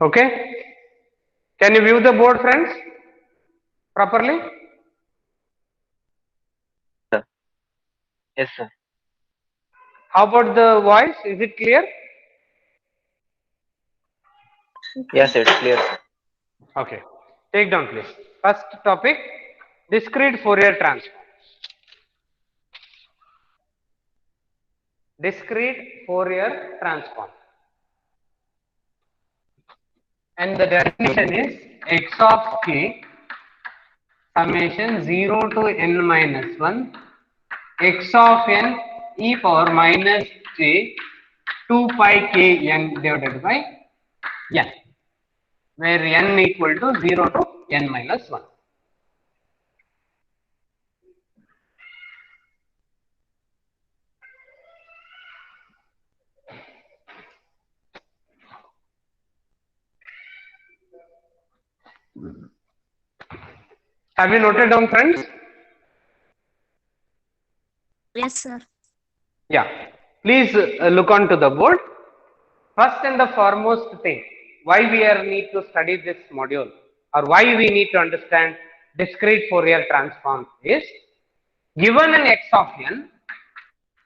Okay, can you view the board, friends, properly? Yes, sir. Yes, sir. How about the voice? Is it clear? Yes, it's clear, sir. Okay, take down please. First topic, discrete Fourier transform. Discrete Fourier transform. And the definition is x of k summation 0 to n minus 1 x of n e power minus j 2 pi k n divided by n, where n equal to 0 to n minus 1. Have you noted down, friends? Yes, sir. Yeah. Please look onto the board. First and the foremost thing, why we are need to study this module, or why we need to understand discrete Fourier transform is, given an x of n,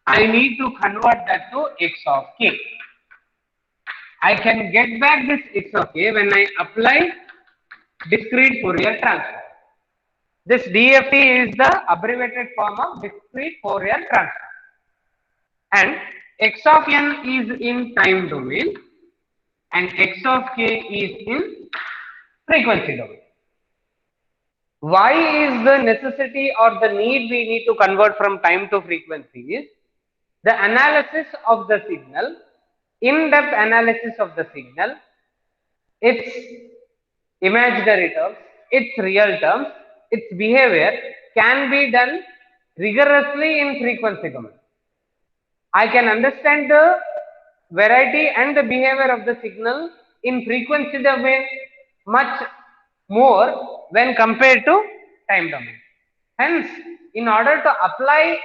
I need to convert that to x of k. I can get back this x of k when I apply discrete Fourier transform. This DFT is the abbreviated form of discrete Fourier transform. And x of n is in time domain and x of k is in frequency domain. Why is the necessity or the need we need to convert from time to frequency is the analysis of the signal, in-depth analysis of the signal, its imaginary terms, its real terms, its behavior can be done rigorously in frequency domain. I can understand the variety and the behavior of the signal in frequency domain much more when compared to time domain. Hence, in order to apply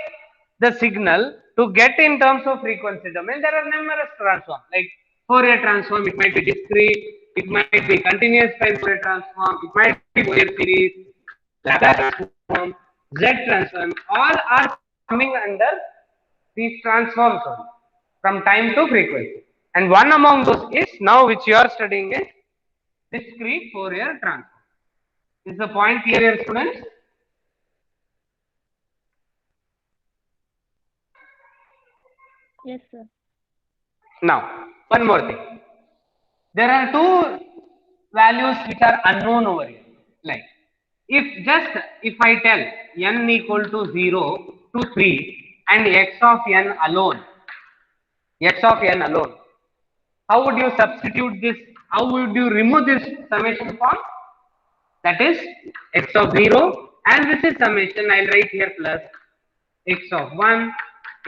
the signal to get in terms of frequency domain, there are numerous transforms like Fourier transform. It might be discrete, it might be continuous time Fourier transform, it might be Fourier series, Laplace transform, Z transform. All are coming under these transforms only, from time to frequency. And one among those is now which you are studying is discrete Fourier transform. Is the point clear, students? Yes, sir. Now, one more thing. There are two values which are unknown over here. Like, if I tell n equal to 0 to 3 and x of n alone, x of n alone, how would you substitute this? How would you remove this summation form? That is x of 0, and this is summation. I'll write here plus x of 1,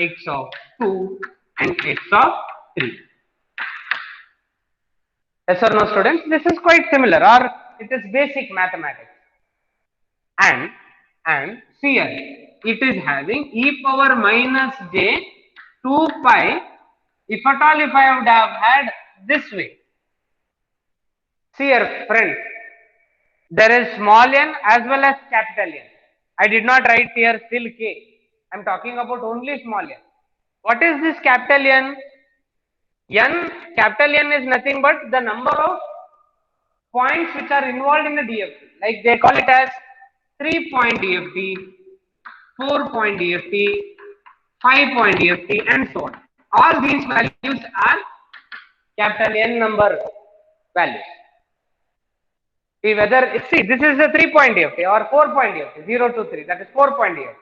x of 2, and x of 3. Yes or no, students? This is quite similar, or it is basic mathematics. And see here, it is having e power minus j 2 pi. If at all, if I would have had this way, see here, friends, there is small n as well as capital N. I did not write here still k. I am talking about only small n. What is this capital N? Capital N is nothing but the number of points which are involved in the DFT. Like they call it as 3-point DFT, 4-point DFT, 5-point DFT, and so on. All these values are capital N number values. See, this is a 3-point DFT or 4-point DFT, 0 to 3, that is 4-point DFT.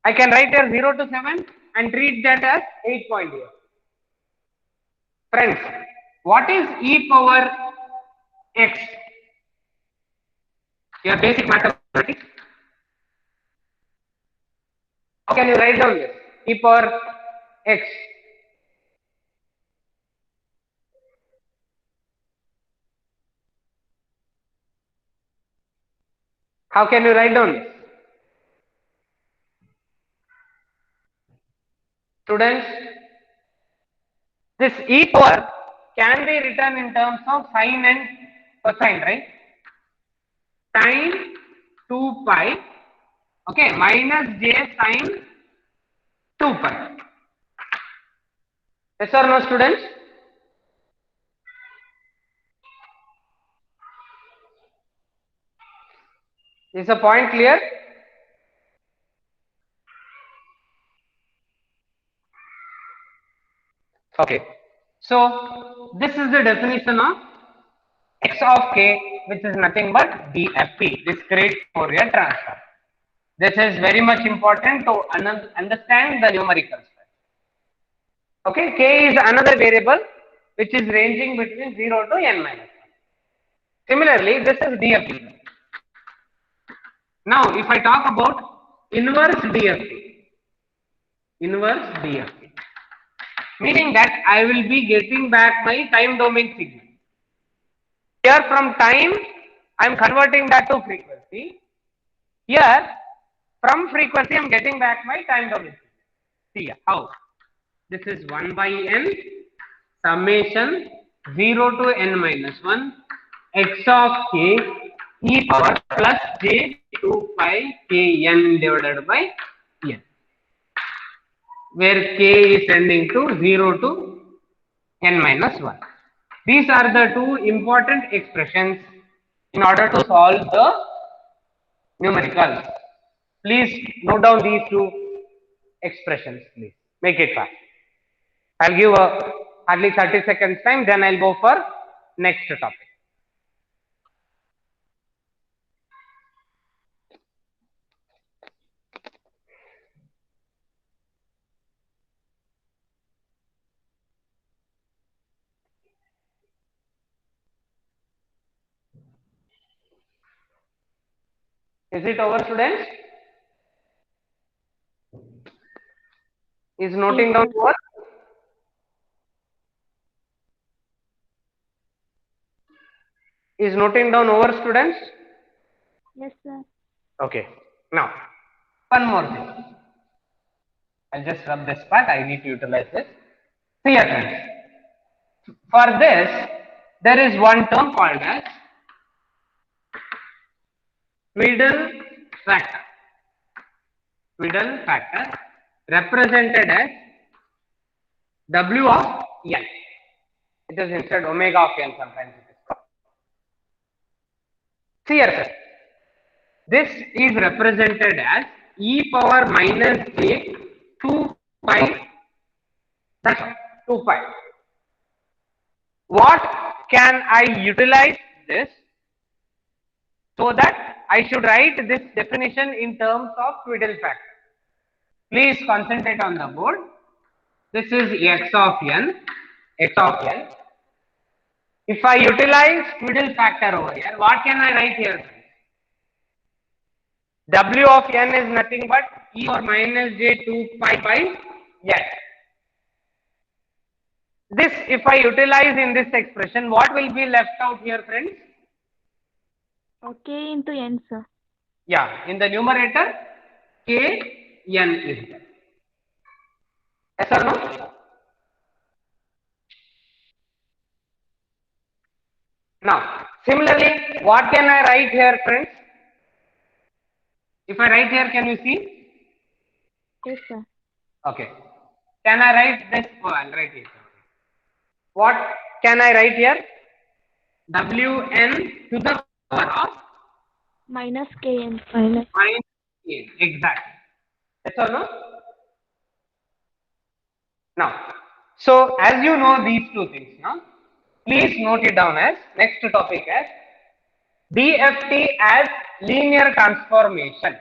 I can write here 0 to 7 and treat that as 8-point DFT. Friends, what is e power x? Your basic mathematics. How can you write down this? E power x. How can you write down this? Students, this e power can be written in terms of sine and cosine, right? Sine 2 pi, okay, minus j sine 2 pi. Yes or no, students? Is the point clear? Okay. So this is the definition of x of k, which is nothing but DFT, discrete Fourier transform. This is very much important to understand the numericals. Okay, k is another variable which is ranging between 0 to n minus 1. Similarly, this is DFT. Now, if I talk about inverse DFT, meaning that I will be getting back my time domain signal. Here from time, I am converting that to frequency. Here, from frequency, I am getting back my time domain signal. See how? This is 1 by n summation 0 to n minus 1 x of k e power plus j 2 pi k n divided by n, where k is tending to 0 to n minus 1. These are the two important expressions in order to solve the numericals. Please note down these two expressions, please. Make it fast. I'll give hardly 30 seconds time, then I'll go for next topic. Is it over, students? Is noting down over? Is noting down over, students? Yes, sir. Okay. Now, one more thing. I'll just rub this part. I need to utilize this. See here, friends. For this, there is one term called as Twiddle factor. Twiddle factor represented as W of n. It is instead omega of n sometimes it is called. See here, sir. This is represented as e power minus j 2 pi. That's all, 2 pi. What can I utilize this so that I should write this definition in terms of Twiddle factor? Please concentrate on the board. This is x of n. If I utilize Twiddle factor over here, what can I write here? W of n is nothing but e or minus j 2 pi by n. This, if I utilize in this expression, what will be left out here, friends? Okay, into n, sir. Yeah, in the numerator, k n is there. Yes or no? Now, similarly, what can I write here, friends? If I write here, can you see? Yes, sir. Okay. Can I write this? Oh, I'll write it. What can I write here? Wn to the power of Minus kn. Minus. minus n. Exactly. Yes or no? Now, so as you know these two things now, please note it down as next topic as DFT as linear transformation.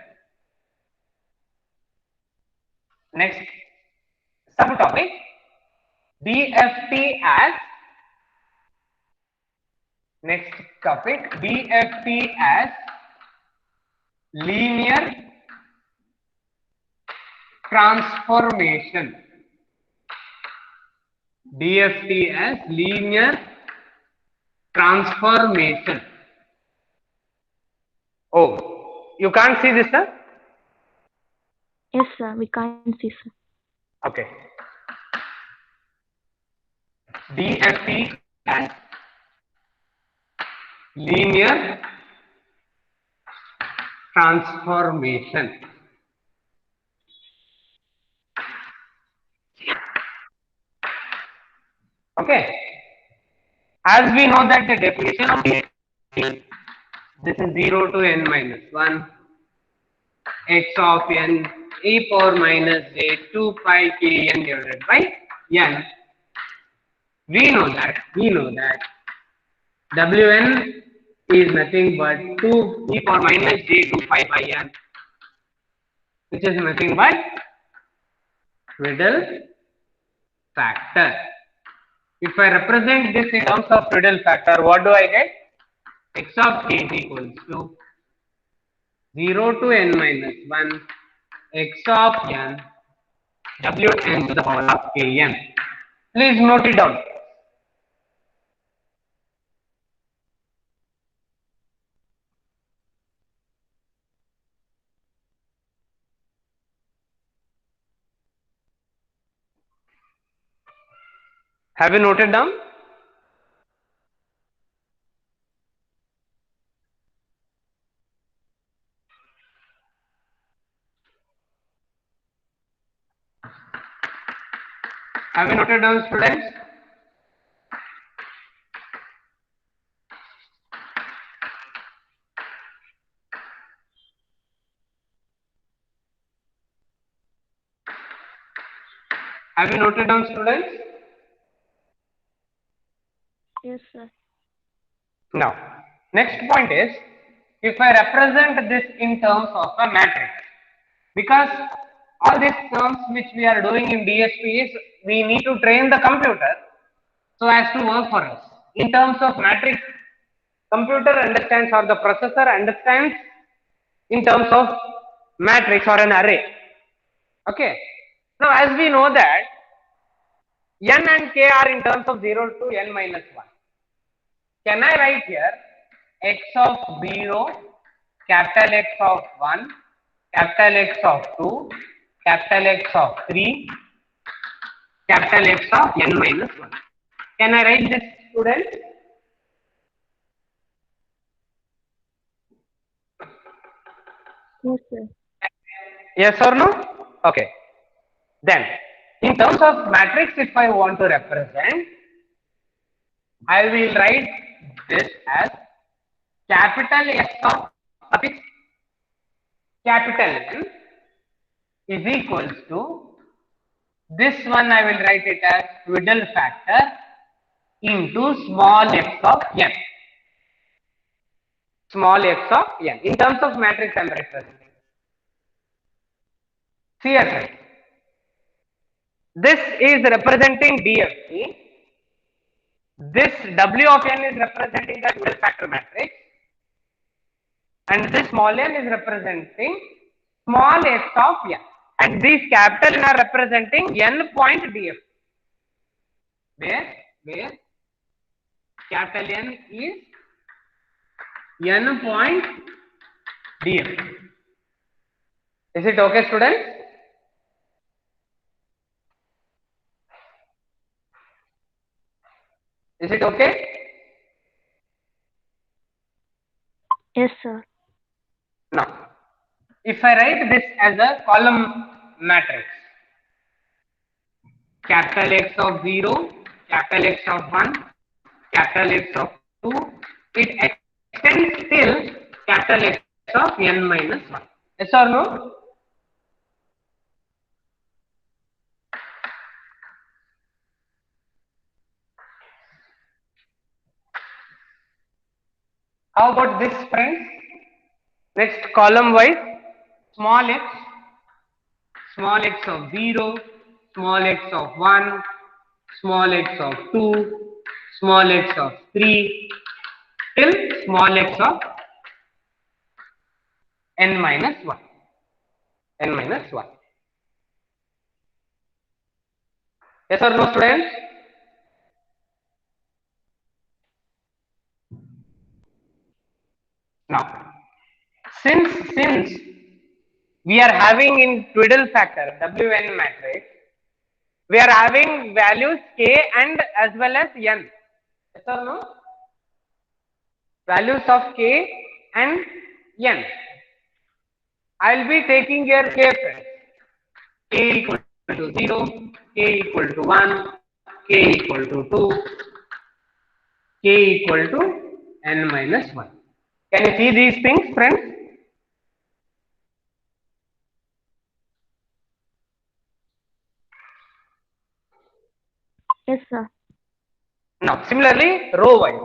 Next subtopic, DFT as linear transformation. DFT as linear transformation. Oh, you can't see this, sir? Yes, sir. We can't see, sir. Okay. DFT as linear transformation. Okay. As we know that the definition of this is 0 to n minus 1 x of n e power minus j 2 pi k n divided by n. We know that Wn is nothing but 2 e power minus j 2 pi by n, which is nothing but Friedel factor. If I represent this in terms of Friedel factor, what do I get? X of k is equals to 0 to n minus 1 x of n Wn to the power of kn. Please note it down. Have you noted down? Have you noted down, students? Have you noted down, students? Yes, sir. Now, next point is, if I represent this in terms of a matrix, because all these terms which we are doing in DSP is, we need to train the computer so as to work for us. In terms of matrix, computer understands, or the processor understands in terms of matrix or an array. Okay. Now, as we know that n and k are in terms of 0 to n minus 1. Can I write here x of 0, capital X of 1, capital X of 2, capital X of 3, capital X of n minus 1? Can I write this, student? Yes, sir. Yes or no? Okay. Then, in terms of matrix, if I want to represent, I will write this as capital X of suffix capital N is equals to, this one I will write it as Friedel factor into small x of n. Small x of n. In terms of matrix I am representing. See here, this is representing DFT. This W of n is representing the Friedel factor matrix. And this small n is representing small x of n. And these capital N are representing n point DFT. Where capital N is n point DFT. Is it okay, students? Is it okay? Yes, sir. Now, if I write this as a column matrix, capital X of 0, capital X of 1, capital X of 2, it extends till capital X of n minus 1. Yes or no? How about this, friends? Next, column wise, small x of 0, small x of 1, small x of 2, small x of 3, till small x of n minus 1. N minus 1. Yes or no, students? Now, since we are having in Friedel factor Wn matrix, we are having values k and as well as n. Yes or no? Values of k and n. I'll be taking here k friends. K equal to 0, k equal to 1, k equal to 2, k equal to n minus 1. Can you see these things, friends? Yes, sir. Now, similarly, row wise,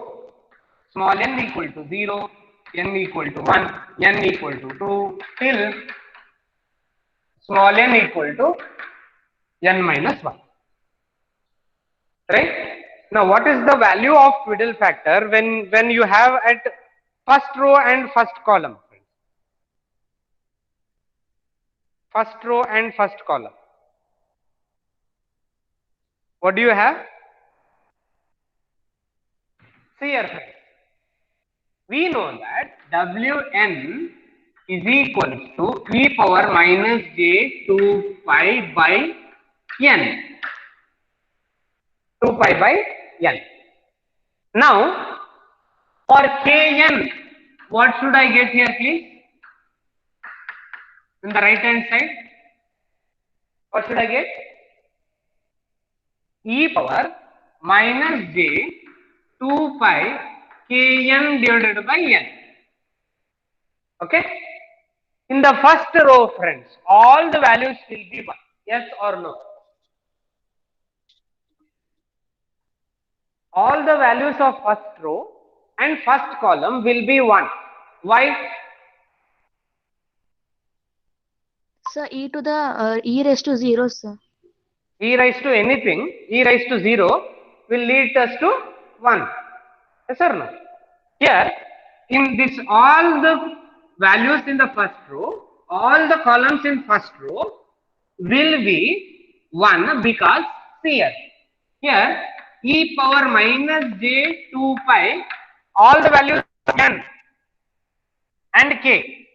small n equal to 0, n equal to 1, n equal to 2, till small n equal to n minus 1. Right? Now, what is the value of twiddle factor when you have at first row and first column? First row and first column. What do you have? See here, friends. We know that Wn is equal to e power minus j 2 pi by n. 2 pi by n. Now, for kn, what should I get here, please? In the right hand side, what should I get? E power minus j 2 pi kn divided by n. Okay? In the first row, friends, all the values will be 1. Yes or no? All the values of first row and first column will be 1. Why? Sir, e to the e raised to 0, sir. E raised to anything, e raised to 0 will lead us to 1. Yes or no? Here, in this, all the values in the first row, all the columns in first row will be 1 because here e power minus j 2 pi, all the values n and k,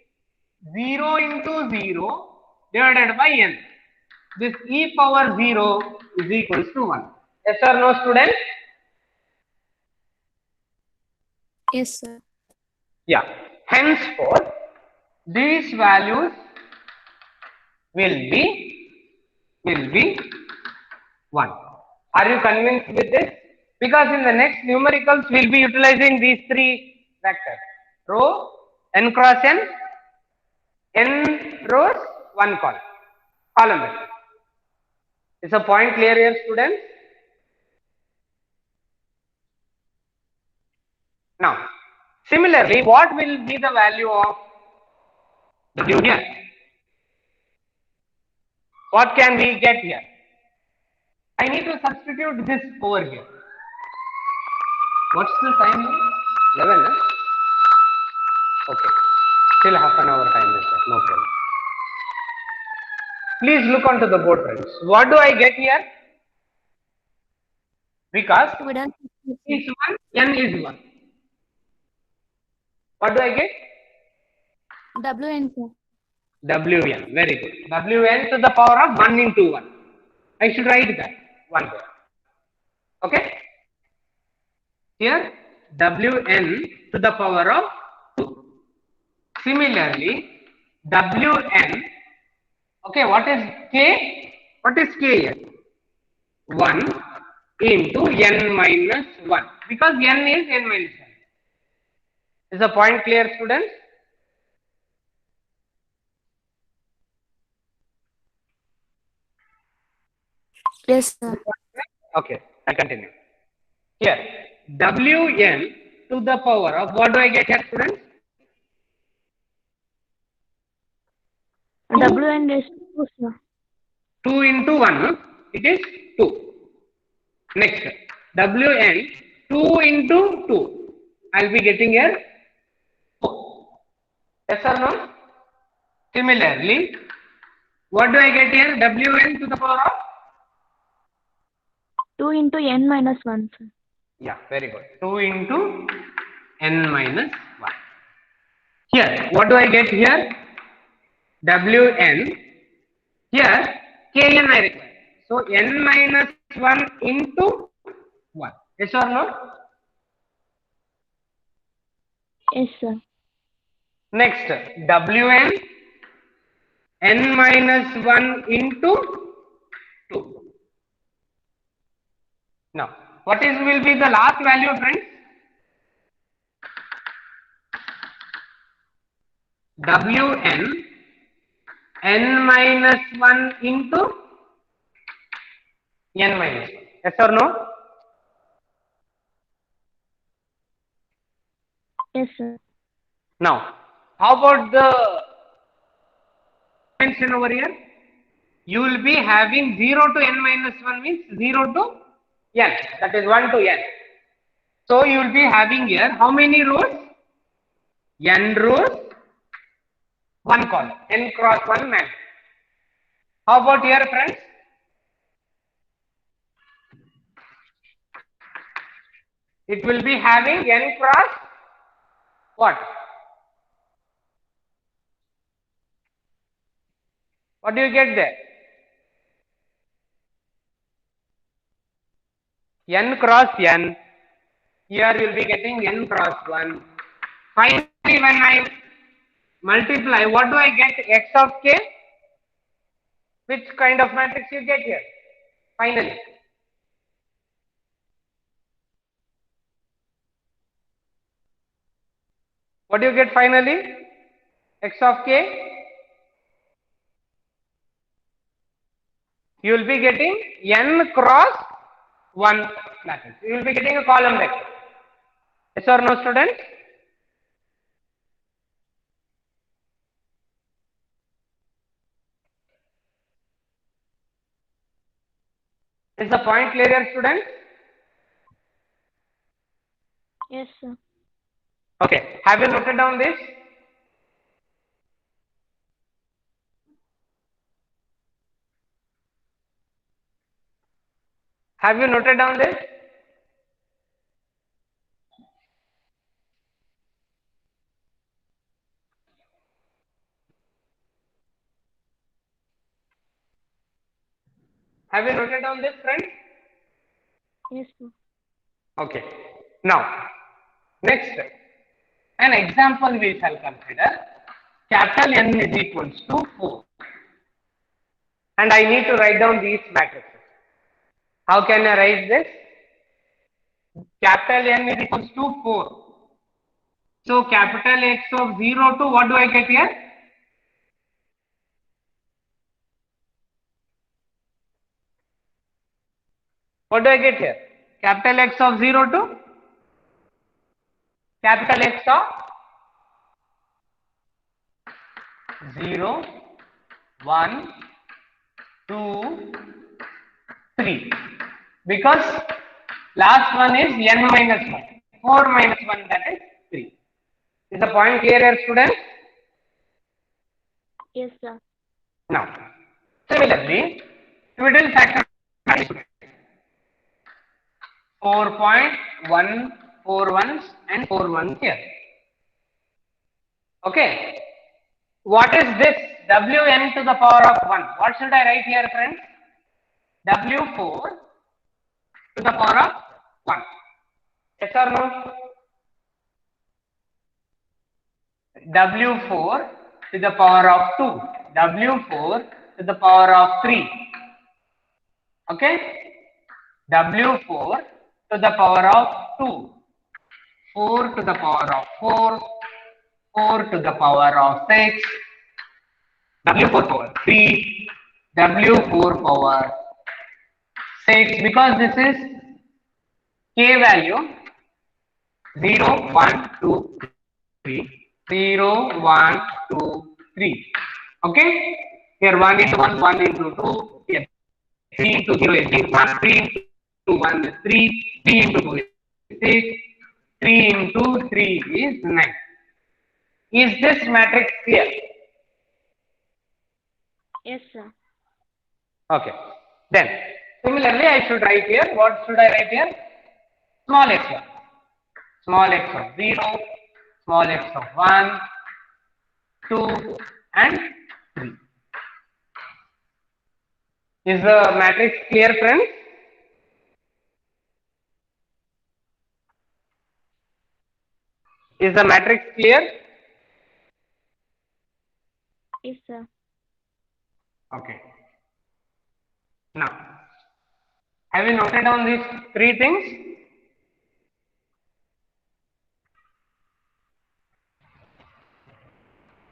0 into 0 divided by n. This e power 0 is equals to 1. Yes or no, students? Yes, sir. Yeah. Henceforth, these values will be 1. Are you convinced with this? Because in the next numericals, we'll be utilizing these three vectors: row, n cross n rows, 1 column vector. Is the point clear here, students? Now, similarly, what will be the value of W here? What can we get here? I need to substitute this over here. What's the time now? 11, huh? Okay. Still half an hour time is there. No problem. Please look onto the board, friends. What do I get here? Because We done. is 1, n is 1. What do I get? WN, sir. Wn. Very good. Wn to the power of 1 into 1. I should write that 1 there. Okay? Here, Wn to the power of 2. Similarly, Wn, okay, what is k? What is k here? 1 into n minus 1. Because n is n minus 1. Is the point clear, students? Yes, sir. Okay, I continue. Here, Wn to the power of, what do I get here, students? WN raised to 2, sir. 2 into 1, it is 2. Next, Wn 2 into 2. I'll be getting here 4. Yes or no? Similarly, what do I get here? Wn to the power of? 2 into n minus 1, sir. Yeah, very good. 2 into n minus 1. Here, what do I get here? Wn. Here, kn I require. So, n minus 1 into 1. Yes or no? Yes, sir. Next, Wn n minus 1 into 2. Now, what is will be the last value, friends? Wn n minus 1 into n minus 1. Yes or no? Yes, sir. Now, how about the dimension over here? You will be having 0 to n minus 1 means 0 to n, that is 1 to n. So you will be having here how many rows? N rows, 1 column, n cross 1 matrix. How about here, friends? It will be having n cross what? What do you get there? N cross n. Here you will be getting n cross 1. Finally, when I multiply, what do I get? X of k? Which kind of matrix you get here? Finally. What do you get finally? X of k? You will be getting n cross 1 matrix. You will be getting a column vector. Yes or no, students? Is the point clear here, students? Yes, sir. Okay. Have you noted down this? Have you noted down this? Have you noted down this, friends? Yes, sir. Okay. Now, next, an example we shall consider. Capital N is equals to 4. And I need to write down these matrices. How can I write this? Capital N is equals to 4. So capital X of 0 to what do I get here? What do I get here? Capital X of 0 to capital X of 0, 1, 2, 3. Because last one is n minus 1. 4 minus 1, that is 3. Is the point clear here, students? Yes, sir. Now, similarly, we will factor 4.141 and 41 here. Okay. What is this? Wn to the power of 1. What should I write here, friends? W4 to the power of 1. Yes or no? W4 to the power of 2. W4 to the power of 3. Okay? W4 to the power of 2. 4 to the power of 4. 4 to the power of 6. W4 power 3. W4 power 6. Because this is k value 0, 1, 2, 3. 0, 1, 2, 3. Okay? Here 1 into 1, 1 into 2. Here 3 into 0 is 1. 3 into 1 is 3. 3 into 2 is 6. 3 into 3 is 9. Is this matrix clear? Yes, sir. Okay. Then, similarly, I should write here. What should I write here? Small x1. Small x of 0. Small x of 1. 2 and 3. Is the matrix clear, friends? Is the matrix clear? Yes, sir. Okay. Now, have you noted down these three things?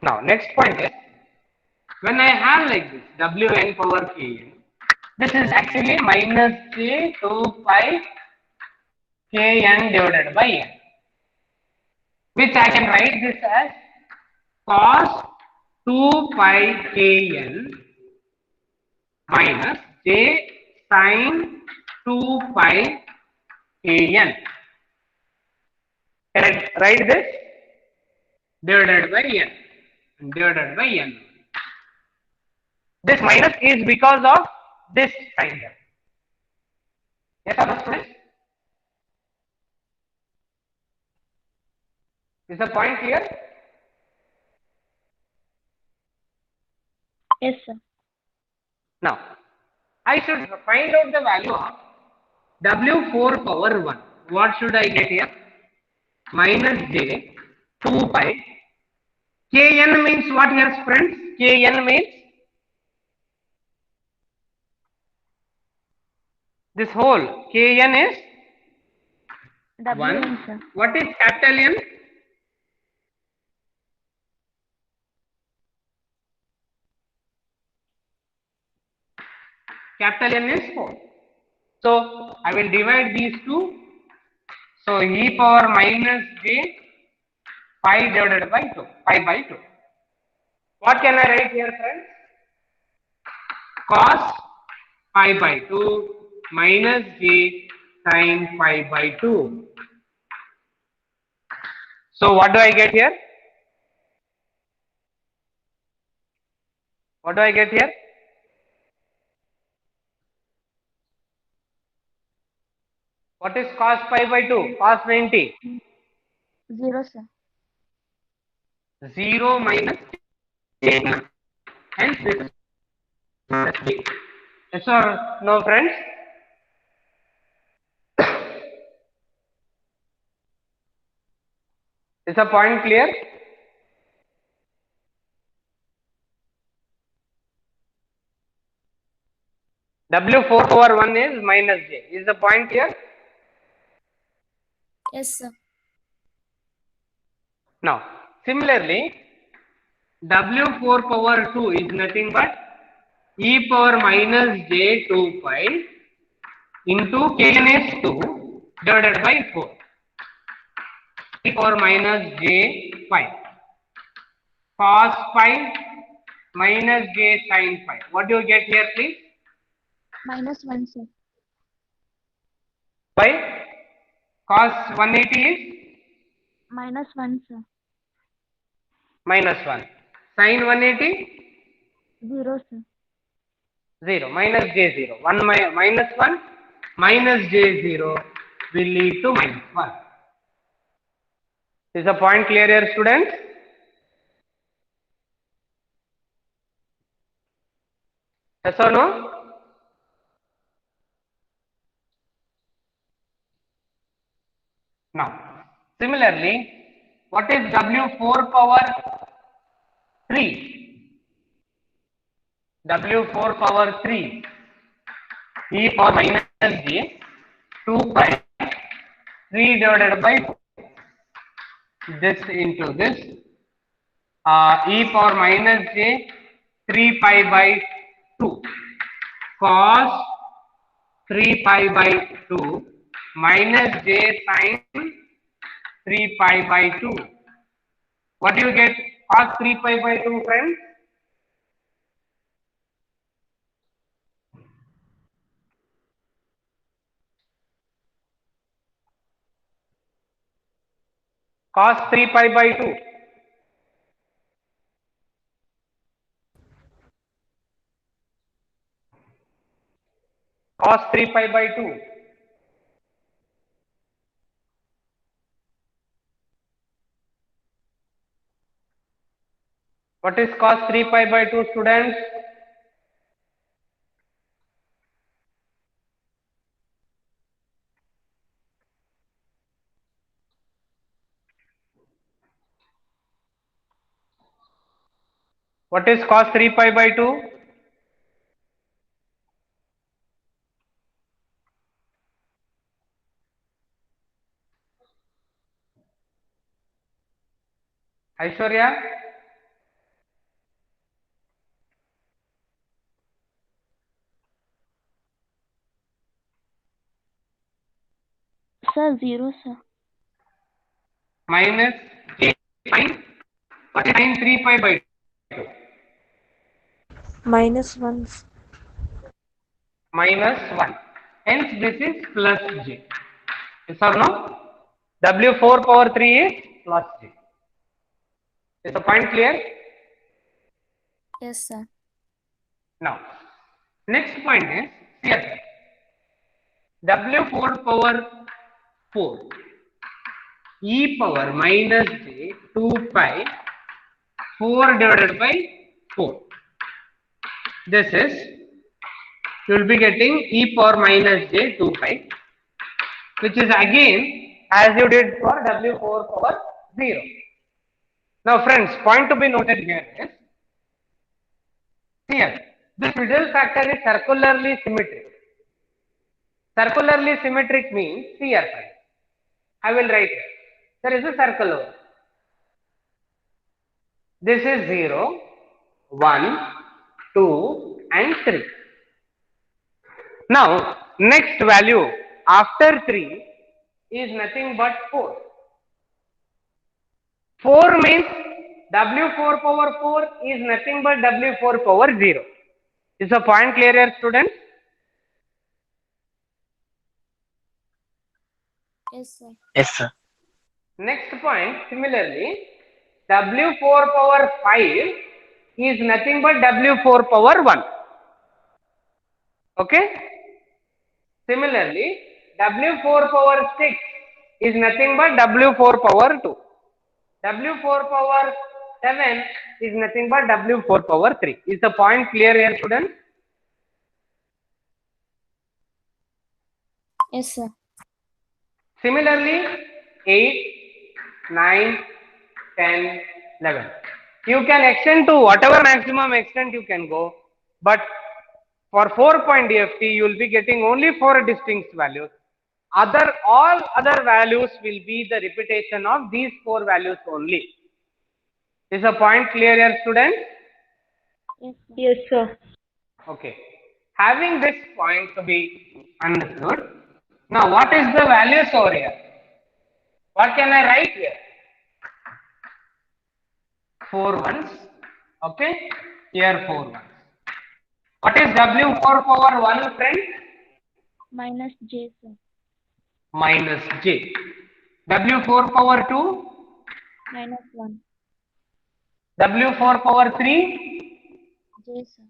Now, next point is, when I have like this Wn power kn, this is actually minus j 2 pi kn divided by n, which I can write this as cos 2 pi kn minus j sin 2 pi kn. Can I write this? Divided by n. Divided by n. This minus is because of this sign here. Yes or no, students? Is the point clear? Yes, sir. Now, I should find out the value of W4 power 1. What should I get here? Minus j 2 pi. Kn means what here, friends? Kn means this whole. Kn is Wn, 1. sir. What is capital N? Capital N is 4. So, I will divide these two. So, e power minus j 5 divided by 2. 5 by 2. What can I write here, friends? Cos pi by 2 minus j sin pi by 2. So, what do I get here? What do I get here? What is cos pi by 2? Cos 90. 0, sir. 0 minus j. Hence, this is minus j. Yes or no, friends? Is the point clear? W4 over 1 is minus j. Is the point clear? Yes, sir. Now, similarly, W4 power 2 is nothing but e power minus j 2 pi into kn is 2 divided by 4. E power minus j pi. Cos pi minus j sin pi. What do you get here, please? -1, sir. By cos 180 is -1, sir. minus 1. Sin 180? 0, sir. 0. Minus j 0. 1 minus 1 minus j 0 will lead to minus 1. Is the point clear here, students? Yes or no? Now, similarly, what is W4 power 3? W4 power 3 e power minus j 2 pi 3 divided by this into this e power minus j 3 pi by 2 cos 3 pi by 2 minus j sin 3 pi by 2. What do you get? Cos 3 pi by 2, friends? Cos 3 pi by 2. Cos 3 pi by 2. What is cos 3 pi by 2, students? What is cos 3 pi by 2? Aishwarya? Sir, 0, sir. Minus j sin. What is sin 3 pi by 2? -1. Minus 1. Hence this is plus j. Yes or no? W4 power 3 is plus j. Is the point clear? Yes, sir. Now, next point is here. W4 power 4 e power minus j 2 pi 4 divided by 4. This is, you will be getting e power minus j 2 pi, which is again as you did for W4 power 0. Now friends, point to be noted here is, here, this middle factor is circularly symmetric. Circularly symmetric means, see here friends, I will write here. There is a circle over. This is 0, 1, 2 and 3. Now, next value after 3 is nothing but 4. 4 means W4 power 4 is nothing but W4 power 0. Is the point clear here, students? Yes, sir. Yes, sir. Next point, similarly, W4 power 5 is nothing but W4 power 1. Okay? Similarly, W4 power 6 is nothing but W4 power 2. W4 power 7 is nothing but W4 power 3. Is the point clear here, students? Yes, sir. Similarly, 8, 9, 10, 11. You can extend to whatever maximum extent you can go, but for 4-point DFT, you will be getting only 4 distinct values. All other values will be the repetition of these 4 values only. Is the point clear here, students? Yes, sir. Okay. Having this point to be understood, now what is the values over here? What can I write here? 4 ones. Okay. Here 4 ones. What is W4 power 1, friend? Minus J, sir. Minus j. W4 power 2? -1. W4 power 3? J, sir.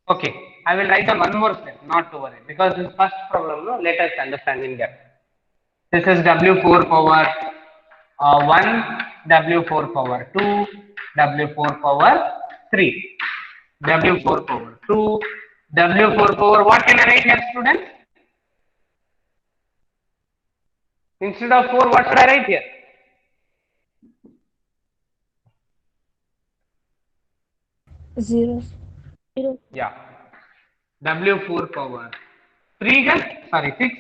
Okay. I will write them one more step, not to worry, because this first problem, no, let us understand in depth. This is W4 power 1, W4 power 2, W4 power 3, W4 power 2, W4 power, what can I write here, students? Instead of 4, what should I write here? 0. 0. Yeah. W4 power 3, sorry, 6.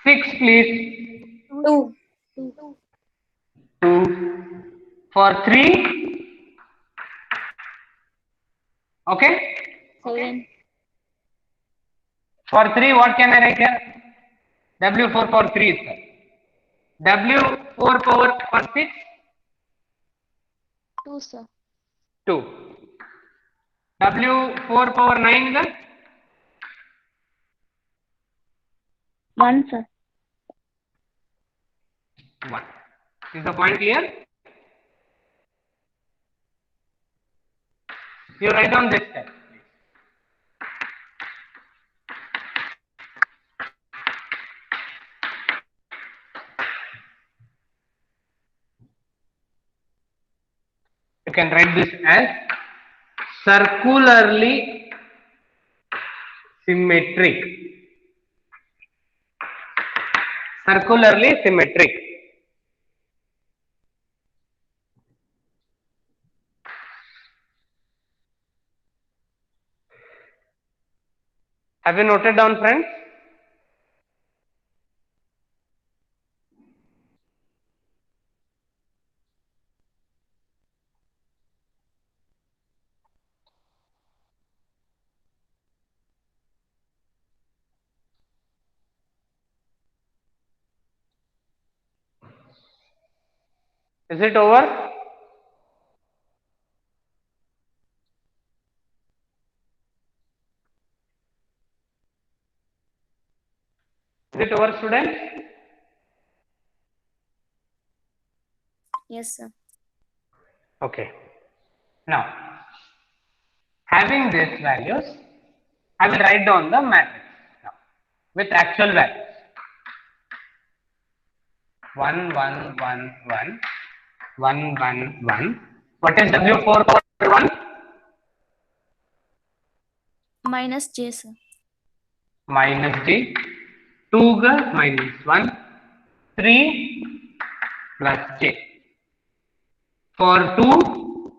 6, please. 2. 2. For 3. Okay. 7. For 3, what can I write here? W4 power 3 itself. W4 power 6. 2, sir. 2. W4 power 9 then? 1, sir. 1. Is the point clear? You write down this step. You can write this as circularly symmetric. Circularly symmetric. Have you noted down, friends? Is it over? Is it over, students? Yes, sir. Okay. Now, having these values, I will write down the matrix now with actual values. 1, 1, 1, 1, 1, 1, 1. What is W4 power 1? Minus J, sir. Minus J. 2 minus 1. 3 plus J. For 2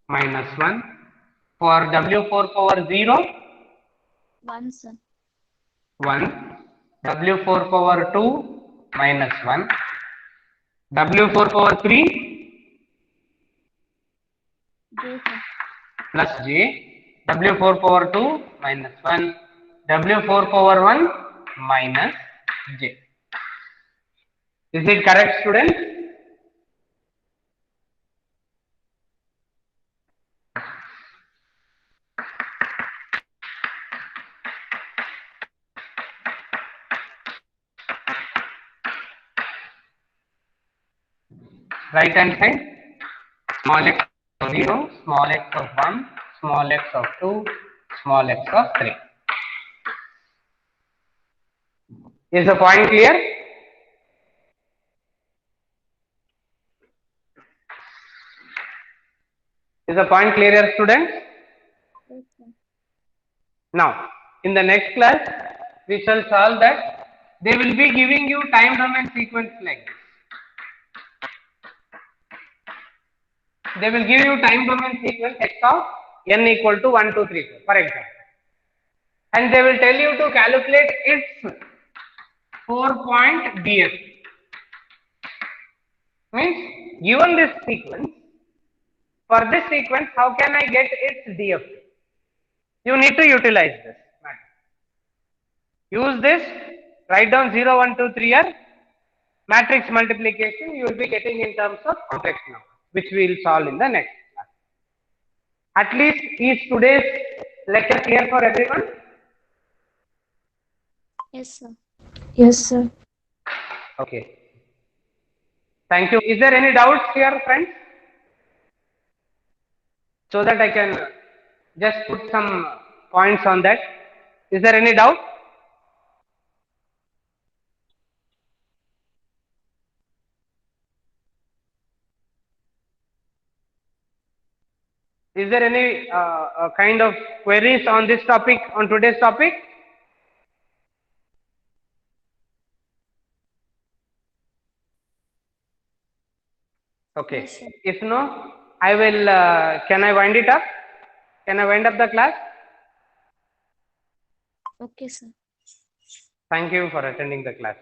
minus 1. For W4 power 0, 1, sir. 1. W4 power 2 minus 1. W4 power 3 J, sir. plus J. W4 power 2 minus 1. W4 power 1 minus J. Is it correct, students? Right hand side, small x of 0, small x of 1, small x of 2, small x of 3. Is the point clear? Is the point clear here, students? Yes, sir. Now, in the next class, we shall solve that. They will be giving you time domain sequence like this. They will give you time domain sequence x of n equal to 1, 2, 3, 4, for example. And they will tell you to calculate its 4-point df. Means, given this sequence, for this sequence, how can I get its df? You need to utilize this. Use this, write down 0, 1, 2, 3 here. Matrix multiplication you will be getting in terms of complex number, which we will solve in the next class. At least is today's lecture clear for everyone? Yes, sir. Yes, sir. Okay. Thank you. Is there any doubts here, friends? So that I can just put some points on that. Is there any doubt? Is there any kind of queries on this topic, on today's topic? Okay. Yes, sir. If no, I will, can I wind it up? Can I wind up the class? Okay, sir. Thank you for attending the class.